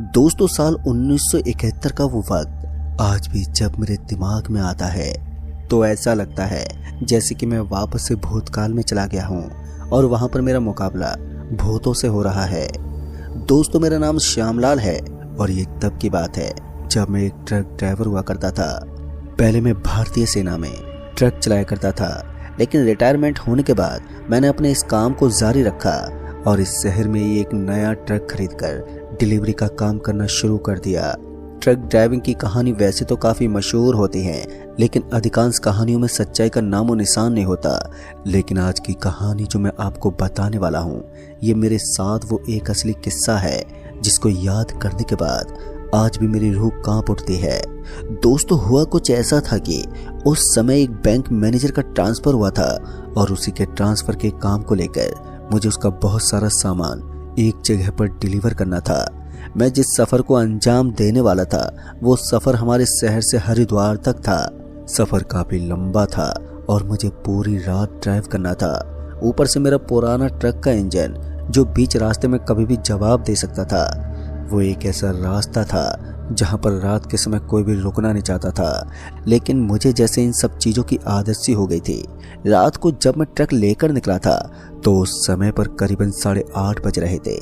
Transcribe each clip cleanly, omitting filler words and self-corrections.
दोस्तों साल 1971 का वो वक्त आज भी जब मेरे दिमाग में आता है तो ऐसा लगता है जैसे कि मैं वापस से भूतकाल में चला गया हूँ और वहाँ पर मेरा मुकाबला भूतों से हो रहा है। दोस्तों मेरा नाम श्यामलाल है और ये तब की बात है जब मैं एक ट्रक ड्राइवर हुआ करता था। पहले मैं भारतीय सेना में ट्रक चलाया करता था, लेकिन रिटायरमेंट होने के बाद मैंने अपने इस काम को जारी रखा और इस शहर में एक नया ट्रक खरीदकर डिलीवरी का काम करना शुरू कर दिया। ट्रक ड्राइविंग की कहानी वैसे तो काफ़ी मशहूर होती है, लेकिन अधिकांश कहानियों में सच्चाई का नामो निशान नहीं होता। लेकिन आज की कहानी जो मैं आपको बताने वाला हूँ, ये मेरे साथ वो एक असली किस्सा है जिसको याद करने के बाद आज भी मेरी रूह कांप उठती है। दोस्तों हुआ कुछ ऐसा था कि उस समय एक बैंक मैनेजर का ट्रांसफ़र हुआ था और उसी के ट्रांसफ़र के काम को लेकर मुझे उसका बहुत सारा सामान एक जगह पर डिलीवर करना था। मैं जिस सफ़र को अंजाम देने वाला था वो सफ़र हमारे शहर से हरिद्वार तक था। सफ़र काफ़ी लंबा था और मुझे पूरी रात ड्राइव करना था। ऊपर से मेरा पुराना ट्रक का इंजन जो बीच रास्ते में कभी भी जवाब दे सकता था। वो एक ऐसा रास्ता था जहाँ पर रात के समय कोई भी रुकना नहीं चाहता था, लेकिन मुझे जैसे इन सब चीज़ों की आदत सी हो गई थी। रात को जब मैं ट्रक लेकर निकला था तो उस समय पर करीबन 8:30 बज रहे थे।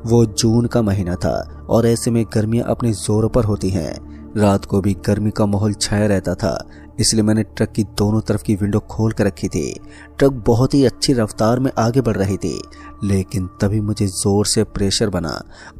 वो जून का महीना था और ऐसे में गर्मियाँ अपने जोरों पर होती हैं। रात को भी गर्मी का माहौल छाया रहता था, इसलिए मैंने ट्रक की दोनों तरफ की विंडो खोल कर रखी थी। ट्रक बहुत ही अच्छी रफ्तार में आगे बढ़ रही थी, लेकिन तभी मुझे जोर से प्रेशर बना।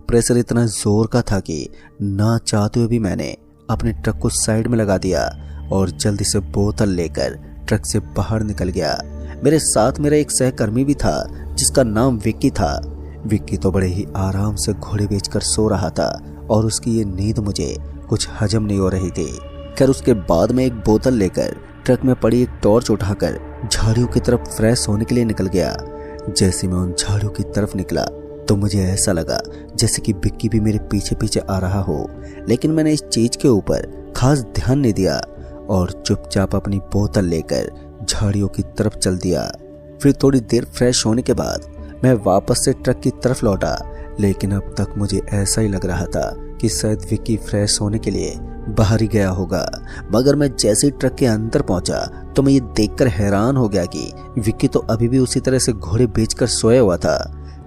प्रेशर इतना जोर का था कि ना चाहते हुए भी मैंने अपने ट्रक को साइड में लगा दिया और जल्दी से बोतल लेकर ट्रक से बाहर निकल गया। मेरे साथ मेरा एक सहकर्मी भी था जिसका नाम विक्की था। विक्की तो बड़े ही आराम से घोड़े बेचकर सो रहा था और उसकी ये नींद मुझे कुछ हजम नहीं हो रही थी। खैर उसके बाद में एक बोतल लेकर ट्रक में पड़ी एक टॉर्च उठाकर झाड़ियों की तरफ फ्रेश होने के लिए निकल गया। जैसे मैं उन झाड़ियों की तरफ निकला तो मुझे ऐसा लगा जैसे कि विक्की भी मेरे पीछे पीछे आ रहा हो, लेकिन मैंने इस चीज के ऊपर खास ध्यान नहीं दिया और चुपचाप अपनी बोतल लेकर झाड़ियों की तरफ चल दिया। फिर थोड़ी देर फ्रेश होने के बाद मैं वापस से ट्रक की तरफ लौटा, लेकिन अब तक मुझे ऐसा ही लग रहा था कि शायद विक्की फ्रेश होने के लिए बाहर ही गया होगा। मगर मैं जैसे ही ट्रक के अंदर पहुंचा तो मैं ये देखकर हैरान हो गया कि विक्की तो अभी भी उसी तरह से घोड़े बेचकर सोया हुआ था।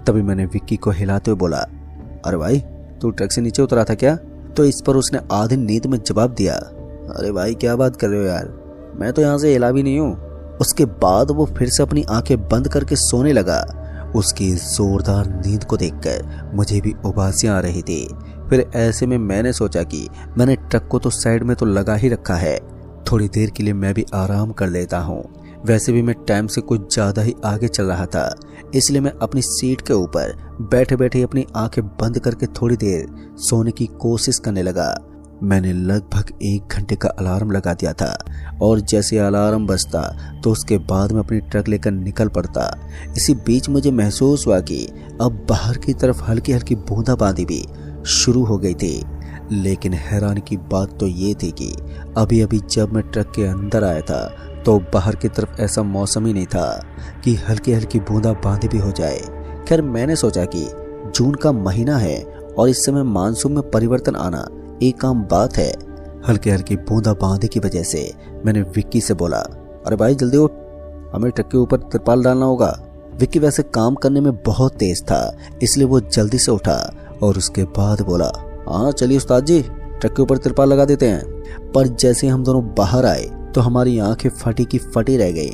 तभी मैंने विक्की को हिलाते हुए बोला, अरे भाई तू ट्रक से नीचे उतरा था क्या? तो इस पर उसने आधी नींद में जवाब दिया, अरे भाई क्या बात कर रहे हो यार, मैं तो यहाँ से हिला भी नहीं हूँ। उसके बाद वो फिर से अपनी आंखें बंद करके सोने लगा। उसकी जोरदार नींद को देखकर मुझे भी उबासियां आ रही थी। फिर ऐसे में मैंने सोचा कि मैंने ट्रक को तो साइड में तो लगा ही रखा है, थोड़ी देर के लिए मैं भी आराम कर लेता हूँ। वैसे भी मैं टाइम से कुछ ज़्यादा ही आगे चल रहा था, इसलिए मैं अपनी सीट के ऊपर बैठे बैठे अपनी आंखें बंद करके थोड़ी देर सोने की कोशिश करने लगा। मैंने लगभग 1 घंटे का अलार्म लगा दिया था और जैसे अलार्म बजता तो उसके बाद मैं अपनी ट्रक लेकर निकल पड़ता। इसी बीच मुझे महसूस हुआ कि अब बाहर की तरफ हल्की हल्की बूंदाबांदी भी शुरू हो गई थी। लेकिन हैरानी की बात तो ये थी कि अभी अभी जब मैं ट्रक के अंदर आया था तो बाहर की तरफ ऐसा मौसम ही नहीं था कि हल्की हल्की बूंदाबांदी भी हो जाए। खैर मैंने सोचा कि जून का महीना है और इस समय मानसून में परिवर्तन आना एक आम बात है। हल्की हल्की बूंदाबांदी की वजह से मैंने विक्की से बोला, अरे भाई जल्दी उठ, हमें ट्रक के ऊपर तिरपाल डालना होगा। विक्की वैसे काम करने में बहुत तेज था, इसलिए वो जल्दी से उठा और उसके बाद बोला, हाँ चलिए उस्ताद जी, ट्रक के ऊपर तिरपाल लगा देते हैं। पर जैसे हम दोनों बाहर आए तो हमारी आंखें फटी की फटी रह गई।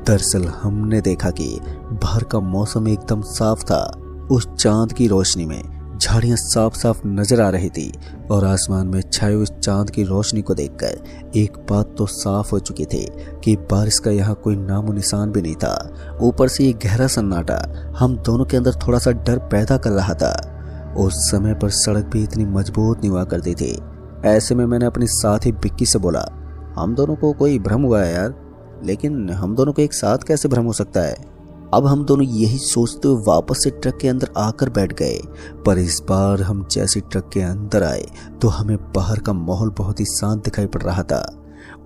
दरअसल हमने देखा कि बाहर का मौसम एकदम साफ था। उस चांद की रोशनी में झाड़ियां साफ साफ नजर आ रही थी और आसमान में छाए उस चांद की रोशनी को देखकर एक बात तो साफ हो चुकी थी कि बारिश का यहाँ कोई नामो निशान भी नहीं था। ऊपर से ये गहरा सन्नाटा हम दोनों के अंदर थोड़ा सा डर पैदा कर रहा था। उस समय पर सड़क भी इतनी मजबूत नहीं हुआ करती थी। ऐसे में मैंने अपने साथी विक्की से बोला, हम दोनों को कोई भ्रम हुआ है यार, लेकिन हम दोनों को एक साथ कैसे भ्रम हो सकता है? अब हम दोनों यही सोचते हुए वापस से ट्रक के अंदर आकर बैठ गए। पर इस बार हम जैसे ट्रक के अंदर आए तो हमें बाहर का माहौल बहुत ही शांत दिखाई पड़ रहा था।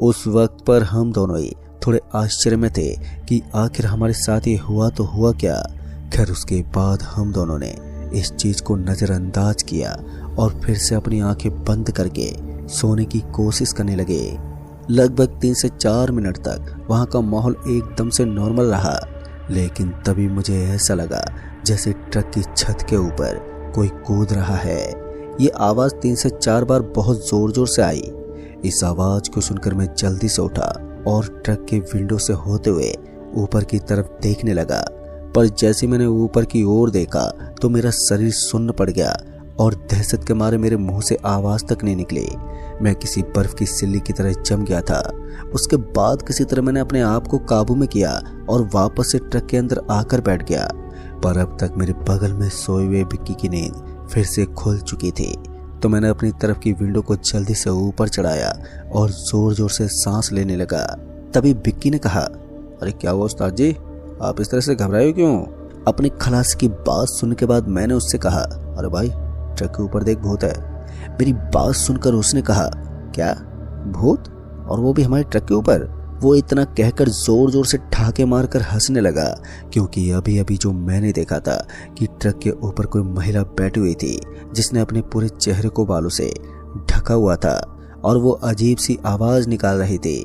उस वक्त पर हम दोनों ही थोड़े आश्चर्य में थे कि आखिर हमारे साथ ये हुआ तो हुआ क्या। खैर उसके बाद हम दोनों ने इस चीज को नजरअंदाज किया और फिर से अपनी आंखें बंद करके सोने की कोशिश करने लगे। लगभग 3 से 4 मिनट तक वहां का माहौल एकदम से नॉर्मल रहा, लेकिन तभी मुझे ऐसा लगा जैसे ट्रक की छत के ऊपर कोई कूद रहा है। ये आवाज 3 से 4 बार बहुत जोर जोर से आई। इस आवाज को सुनकर मैं जल्दी से उठा और ट्रक के विंडो से होते हुए ऊपर की तरफ देखने लगा। पर जैसे मैंने ऊपर की ओर देखा तो मेरा शरीर सुन्न पड़ गया और दहशत के मारे मेरे मुंह से आवाज तक नहीं निकली। मैं किसी बर्फ की सिल्ली की तरह जम गया था। उसके बाद किसी तरह मैंने अपने आप को काबू में किया और वापस से ट्रक के अंदर आकर बैठ गया। पर अब तक मेरे बगल में सोए हुए बिक्की की नींद फिर से खुल चुकी थी। तो मैंने अपनी तरफ की विंडो को जल्दी से ऊपर चढ़ाया और जोर जोर से सांस लेने लगा। तभी बिक्की ने कहा, अरे क्या हुआ उस्ताद जी, आप इस तरह से घबराए हो क्यों? अपनी खलासी की बात सुनने के बाद मैंने उससे कहा, अरे भाई ट्रक के ऊपर देख भूत है। मेरी बात सुनकर उसने कहा, क्या भूत? और वो भी हमारे ट्रक के ऊपर? वो इतना कहकर जोर जोर से ठहाके मारकर हंसने लगा, क्योंकि अभी अभी जो मैंने देखा था कि ट्रक के ऊपर कोई महिला बैठी हुई थी जिसने अपने पूरे चेहरे को बालों से ढका हुआ था और वो अजीब सी आवाज निकाल रही थी।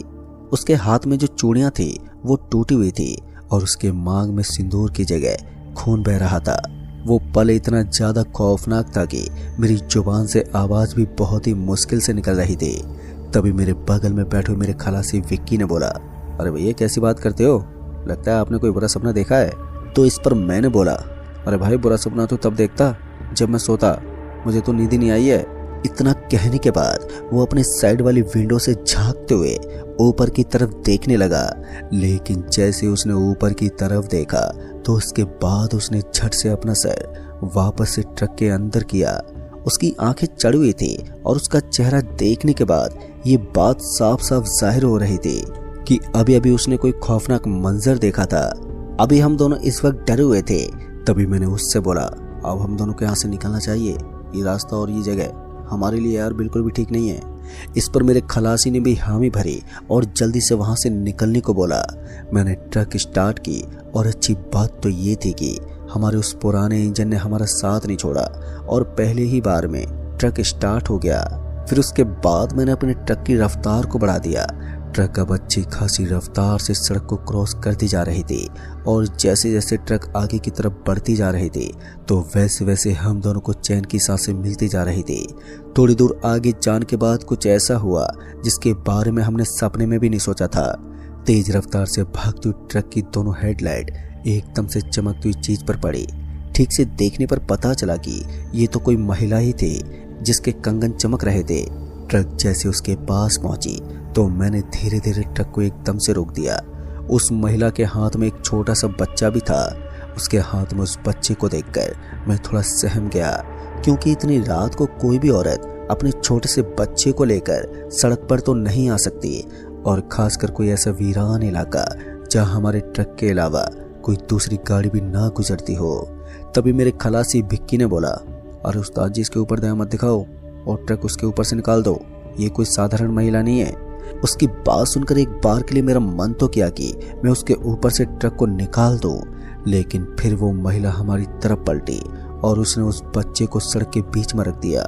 उसके हाथ में जो चूड़ियां थी वो टूटी हुई थी और उसके मांग में सिंदूर की जगह खून बह रहा था। वो पल इतना ज्यादा खौफनाक था कि मेरी जुबान से आवाज भी बहुत ही मुश्किल से निकल रही थी। तभी मेरे बगल में बैठे मेरे खलासी विक्की ने बोला, अरे भैया कैसी बात करते हो, लगता है आपने कोई बुरा सपना देखा है। तो इस पर मैंने बोला, अरे भाई बुरा सपना तो तब देखता जब मैं सोता, मुझे तो नींद ही नहीं आई है। इतना कहने के बाद वो अपने साइड वाली विंडो से झांकते हुए ऊपर की तरफ देखने लगा, लेकिन जैसे उसने ऊपर की तरफ देखा तो उसके बाद उसने झट से अपना सर वापस से ट्रक के अंदर किया। उसकी आंखें चढ़ी हुई थी और उसका चेहरा देखने के बाद ये बात साफ साफ जाहिर हो रही थी कि अभी अभी उसने कोई खौफनाक मंजर देखा था। अभी हम दोनों इस वक्त डरे हुए थे। तभी मैंने उससे बोला, अब हम दोनों को यहाँ से निकलना चाहिए, ये रास्ता और ये जगह हमारे लिए यार बिल्कुल भी ठीक नहीं है। इस पर मेरे खलासी ने भी हामी भरी और जल्दी से वहां से निकलने को बोला। मैंने ट्रक स्टार्ट की और अच्छी बात तो ये थी कि हमारे उस पुराने इंजन ने हमारा साथ नहीं छोड़ा और पहले ही बार में ट्रक स्टार्ट हो गया। फिर उसके बाद मैंने अपने ट्रक की रफ्तार को बढ़ा दिया। ट्रक अब अच्छी खासी रफ्तार से सड़क को क्रॉस करती जा रही थी और जैसे जैसे ट्रक आगे की तरफ बढ़ती जा रही थी तो वैसे वैसे हम दोनों को चैन की सांसें मिलती जा रही थी। थोड़ी दूर आगे जाने के बाद कुछ ऐसा हुआ जिसके बारे में हमने सपने में भी नहीं सोचा था। तेज रफ्तार से भागती हुई ट्रक की दोनों हेडलाइट एकदम से चमकती हुई चीज पर पड़ी। ठीक से देखने पर पता चला कि ये तो कोई महिला ही थी जिसके कंगन चमक रहे थे। ट्रक जैसे उसके पास पहुंची तो मैंने धीरे धीरे ट्रक को एकदम से रोक दिया। उस महिला के हाथ में एक छोटा सा बच्चा भी था। उसके हाथ में उस बच्चे को देखकर मैं थोड़ा सहम गया, क्योंकि इतनी रात को कोई भी औरत अपने छोटे से बच्चे को लेकर सड़क पर तो नहीं आ सकती, और खासकर कोई ऐसा वीरान इलाका जहां हमारे ट्रक के अलावा कोई दूसरी गाड़ी भी ना गुजरती हो। तभी मेरे खलासी भिक्की ने बोला, अरे उस्ताद जी इसके ऊपर दया मत दिखाओ और ट्रक उसके ऊपर से निकाल दो, ये कोई साधारण महिला नहीं है। उसकी बात सुनकर एक बार के लिए मेरा मन तो किया कि मैं उसके ऊपर से ट्रक को निकाल दूं, लेकिन फिर वो महिला हमारी तरफ पलटी और उसने उस बच्चे को सड़क के बीच में रख दिया।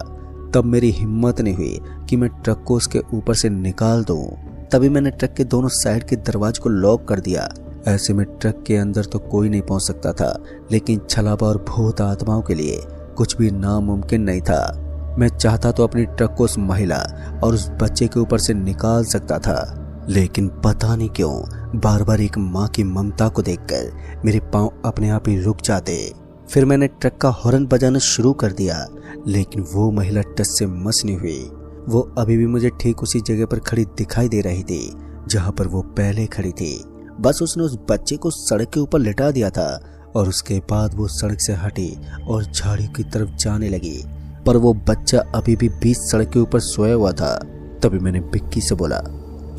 तब मेरी हिम्मत नहीं हुई कि मैं ट्रक को उसके ऊपर से निकाल दूं। तभी मैंने ट्रक के दोनों साइड के दरवाजे को लॉक कर दिया। ऐसे में ट्रक के अंदर तो कोई नहीं पहुंच सकता था, लेकिन छलावा और भूत आत्माओं के लिए कुछ भी नामुमकिन नहीं था। मैं चाहता तो अपनी ट्रक को उस महिला और उस बच्चे के ऊपर से निकाल सकता था, लेकिन पता नहीं क्यों बार बार एक माँ की ममता को देखकर मेरे पांव अपने आप ही रुक जाते। फिर मैंने ट्रक का हॉर्न बजाना शुरू कर दिया, लेकिन वो महिला टस से मस नहीं हुई। वो अभी भी मुझे ठीक उसी जगह पर खड़ी दिखाई दे रही थी जहाँ पर वो पहले खड़ी थी। बस उसने उस बच्चे को सड़क के ऊपर लिटा दिया था और उसके बाद वो सड़क से हटी और झाड़ियों की तरफ जाने लगी, पर वो बच्चा अभी भी बीच सड़क के ऊपर सोया हुआ था। तभी मैंने बिक्की से बोला,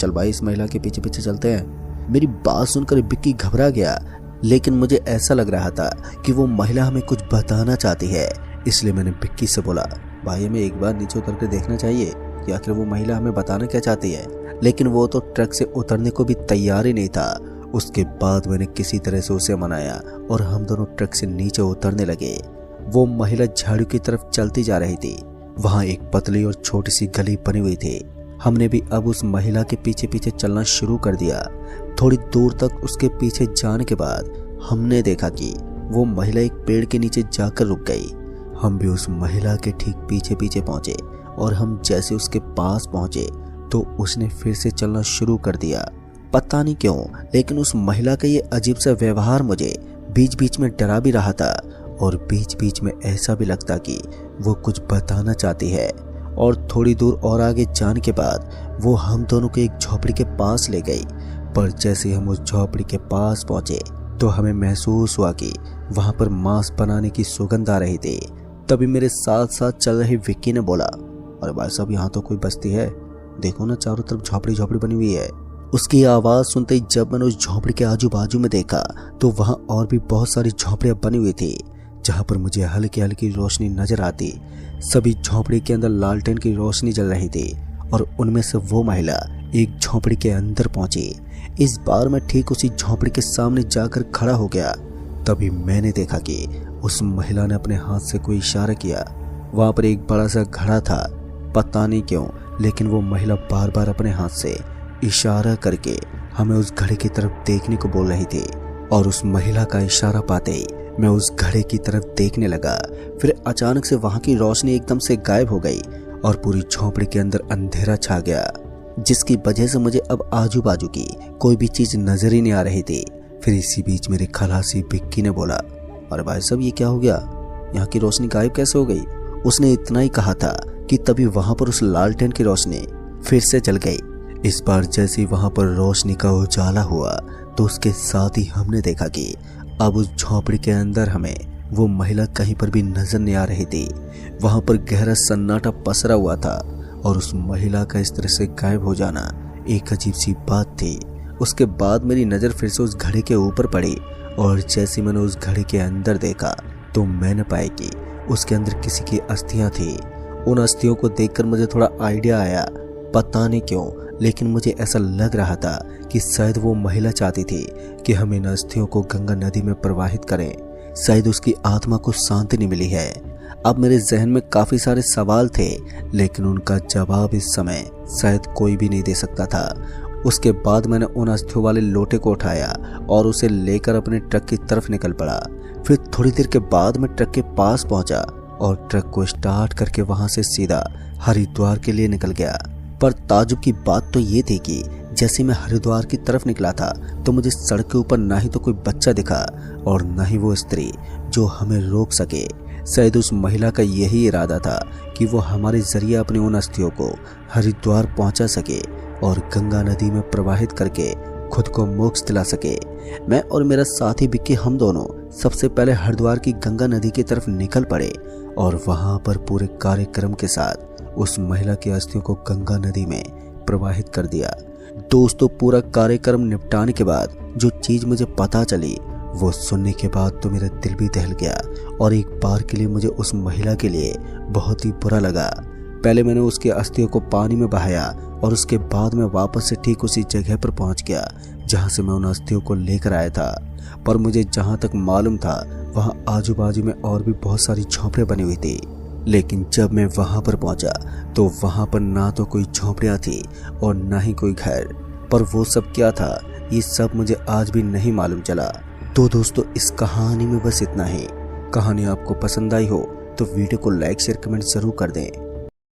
चल भाई इस महिला के पीछे पीछे चलते हैं। मेरी बात सुनकर बिक्की घबरा गया, लेकिन मुझे ऐसा लग रहा था कि वो महिला हमें कुछ बताना चाहती है, इसलिए मैंने बिक्की से बोला, भाई हमें एक बार नीचे उतर कर देखना चाहिए कि आखिर वो महिला हमें बताना क्या चाहती है। लेकिन वो तो ट्रक से उतरने को भी तैयार ही नहीं था। उसके बाद मैंने किसी तरह से उसे मनाया और हम दोनों ट्रक से नीचे उतरने लगे। वो महिला झाड़ू की तरफ चलती जा रही थी। वहाँ एक पतली और छोटी सी गली बनी हुई थी। हमने भी अब उस महिला के पीछे पीछे चलना शुरू कर दिया। थोड़ी दूर तक उसके पीछे जाने के बाद हमने देखा कि वो महिला एक पेड़ के नीचे जाकर रुक गई। हम भी उस महिला के ठीक पीछे पीछे पहुंचे और हम जैसे उसके पास पहुंचे तो उसने फिर से चलना शुरू कर दिया। पता नहीं क्यों, लेकिन उस महिला का ये अजीब सा व्यवहार मुझे बीच बीच में डरा भी रहा था और बीच बीच में ऐसा भी लगता कि वो कुछ बताना चाहती है। और थोड़ी दूर और आगे जाने के बाद वो हम दोनों को एक झोपड़ी के पास ले गई। पर जैसे ही हम उस झोपड़ी के पास पहुंचे तो हमें महसूस हुआ कि वहां पर मांस बनाने की सुगंध आ रही थी। तभी मेरे साथ साथ चल रही विक्की ने बोला, अरे भाई साहब, यहाँ तो कोई बस्ती है, देखो ना चारों तरफ झोपड़ी झोपड़ी बनी हुई है। उसकी आवाज सुनते ही जब मैंने उस झोपड़ी के आजू बाजू में देखा तो वहां और भी बहुत सारी झोपड़ियां बनी हुई थी जहां पर मुझे हल्की हल्की रोशनी नजर आती। सभी झोपड़ी के अंदर लालटेन की रोशनी जल रही थी और उनमें से वो महिला एक झोपड़ी के अंदर पहुंची। इस बार मैं ठीक उसी झोपड़ी के सामने जाकर खड़ा हो गया। तभी मैंने देखा कि उस महिला ने अपने हाथ से कोई इशारा किया। वहां पर एक बड़ा सा घड़ा था। पता नहीं क्यों, लेकिन वो महिला बार बार अपने हाथ से इशारा करके हमें उस घड़े की तरफ देखने को बोल रही थी। और उस महिला का इशारा पाते ही मैं उस घड़े की तरफ देखने लगा। फिर अचानक से वहां की रोशनी एकदम से गायब हो गई और पूरी झोपड़ी के अंदर अंधेरा छा गया, जिसकी वजह से मुझे अब आजू बाजू की कोई भी चीज नजर ही नहीं आ रही थी। फिर इसी बीच मेरे खलासी विक्की ने बोला, अरे भाई साहब, ये क्या हो गया, यहाँ की रोशनी गायब कैसे हो गई। उसने इतना ही कहा था कि तभी वहां पर उस लालटेन की रोशनी फिर से जल गई। इस बार जैसे ही वहां पर रोशनी का उजाला हुआ तो उसके साथ ही हमने देखा कि अब उस झोपड़ी के अंदर हमें वो महिला कहीं पर भी नजर नहीं आ रही थी। वहां पर गहरा सन्नाटा पसरा हुआ था और उस महिला का इस तरह से गायब हो जाना एक अजीब सी बात थी। उसके बाद मेरी नजर फिर से उस घड़े के ऊपर पड़ी और जैसे मैंने उस घड़े के अंदर देखा तो मैंने पाया कि उसके अंदर किसी की अस्थियां थी। उन अस्थियों को देखकर मुझे थोड़ा आइडिया आया। पता नहीं क्यों, लेकिन मुझे ऐसा लग रहा था कि शायद वो महिला चाहती थी कि हम इन अस्थियों को गंगा नदी में प्रवाहित करें। शायद उसकी आत्मा को शांति नहीं मिली है। अब मेरे जहन में काफी सारे सवाल थे, लेकिन उनका जवाब इस समय शायद कोई भी नहीं दे सकता था। उसके बाद मैंने उन अस्थियों वाले लोटे को उठाया और उसे लेकर अपने ट्रक की तरफ निकल पड़ा। फिर थोड़ी देर के बाद मैं ट्रक के पास पहुंचा और ट्रक को स्टार्ट करके वहां से सीधा हरिद्वार के लिए निकल गया। पर ताजुब की बात तो ये थी कि जैसे मैं हरिद्वार की तरफ निकला था तो मुझे सड़क के ऊपर ना ही तो कोई बच्चा दिखा और ना ही वो स्त्री जो हमें रोक सके। शायद उस महिला का यही इरादा था कि वो हमारे जरिए अपने उन अस्थियों को हरिद्वार पहुंचा सके और गंगा नदी में प्रवाहित करके खुद को मोक्ष दिला सके। मैं और मेरा साथी विक्की, हम दोनों सबसे पहले हरिद्वार की गंगा नदी की तरफ निकल पड़े और वहां पर पूरे कार्यक्रम के साथ उस महिला की अस्थियों को गंगा नदी में प्रवाहित कर दिया। दोस्तों, पूरा कार्यक्रम निपटाने के बाद जो चीज मुझे पता चली वो सुनने के बाद तो मेरा दिल भी दहल गया और एक बार के लिए मुझे उस महिला के लिए बहुत ही बुरा लगा। पहले मैंने उसकी अस्थियों को पानी में बहाया और उसके बाद मैं वापस से ठीक उसी जगह पर पहुंच गया जहां से मैं उन अस्थियों को लेकर आया था। पर मुझे जहां तक मालूम था वहां आजू बाजू में और भी बहुत सारी झोपड़ियां बनी हुई थी, लेकिन जब मैं वहां पर पहुंचा तो वहां पर ना तो कोई झोपड़ियां थी और ना ही कोई घर। पर वो सब क्या था, ये सब मुझे आज भी नहीं मालूम चला। तो दोस्तों, इस कहानी में बस इतना ही। कहानी आपको पसंद आई हो तो वीडियो को लाइक शेयर कमेंट जरूर कर दें।